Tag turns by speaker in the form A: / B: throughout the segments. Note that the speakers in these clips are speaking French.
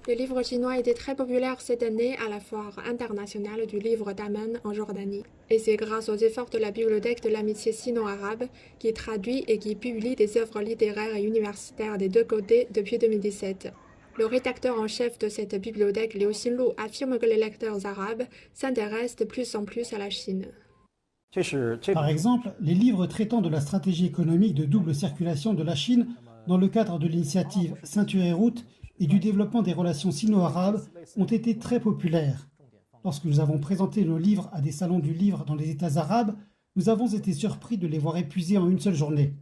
A: Le livre chinois était très populaire cette année à la foire internationale du livre d'Amman en Jordanie. Et c'est grâce aux efforts de la Bibliothèque de l'amitié sino-arabe qui traduit et qui publie des œuvres littéraires et universitaires des deux côtés depuis 2017. Le rédacteur en chef de cette bibliothèque, Liu Xinlu, affirme que les lecteurs arabes s'intéressent de plus en plus à la Chine.
B: Par exemple, les livres traitant de la stratégie économique de double circulation de la Chine dans le cadre de l'initiative Ceinture et Route et du développement des relations sino-arabes ont été très populaires. Lorsque nous avons présenté nos livres à des salons du livre dans les États arabes, nous avons été surpris de les voir épuisés en une seule journée.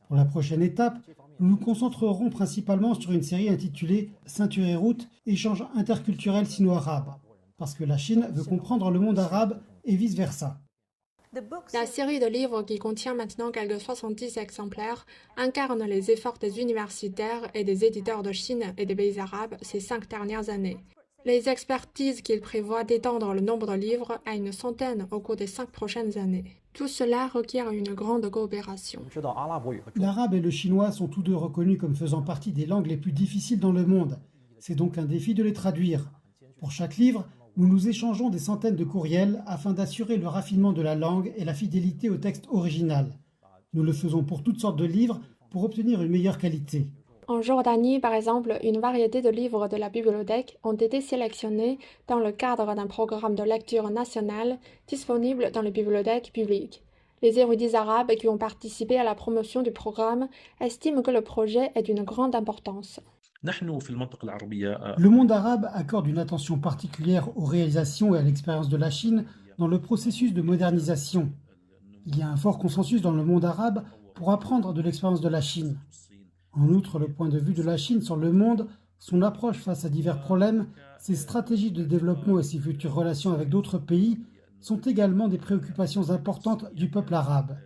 B: Pour la prochaine étape, nous nous concentrerons principalement sur une série intitulée Ceinture et Route, échanges interculturels sino-arabes, parce que la Chine veut comprendre le monde arabe et vice-versa.
A: La série de livres, qui contient maintenant quelques 70 exemplaires, incarne les efforts des universitaires et des éditeurs de Chine et des pays arabes ces 5 dernières années. Les expertises qu'ils prévoient d'étendre le nombre de livres à une centaine au cours des 5 prochaines années. Tout cela requiert une grande coopération.
B: L'arabe et le chinois sont tous deux reconnus comme faisant partie des langues les plus difficiles dans le monde. C'est donc un défi de les traduire. Pour chaque livre, nous nous échangeons des centaines de courriels afin d'assurer le raffinement de la langue et la fidélité au texte original. Nous le faisons pour toutes sortes de livres pour obtenir une meilleure qualité.
A: En Jordanie, par exemple, une variété de livres de la bibliothèque ont été sélectionnés dans le cadre d'un programme de lecture national disponible dans les bibliothèques publiques. Les érudits arabes qui ont participé à la promotion du programme estiment que le projet est d'une grande importance.
B: Le monde arabe accorde une attention particulière aux réalisations et à l'expérience de la Chine dans le processus de modernisation. Il y a un fort consensus dans le monde arabe pour apprendre de l'expérience de la Chine. En outre, le point de vue de la Chine sur le monde, son approche face à divers problèmes, ses stratégies de développement et ses futures relations avec d'autres pays sont également des préoccupations importantes du peuple arabe.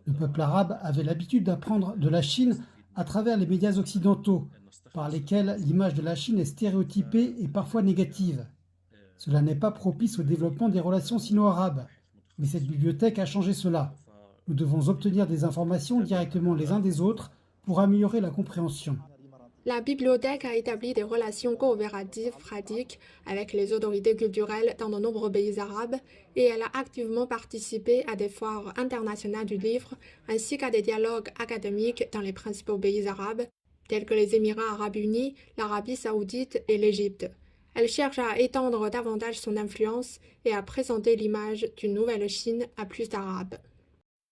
B: Le peuple arabe avait l'habitude d'apprendre de la Chine à travers les médias occidentaux, par lesquels l'image de la Chine est stéréotypée et parfois négative. Cela n'est pas propice au développement des relations sino-arabes. Mais cette bibliothèque a changé cela. Nous devons obtenir des informations directement les uns des autres pour améliorer la compréhension.
A: La bibliothèque a établi des relations coopératives pratiques avec les autorités culturelles dans de nombreux pays arabes et elle a activement participé à des foires internationales du livre ainsi qu'à des dialogues académiques dans les principaux pays arabes, tels que les Émirats arabes unis, l'Arabie saoudite et l'Égypte. Elle cherche à étendre davantage son influence et à présenter l'image d'une nouvelle Chine à plus d'Arabes.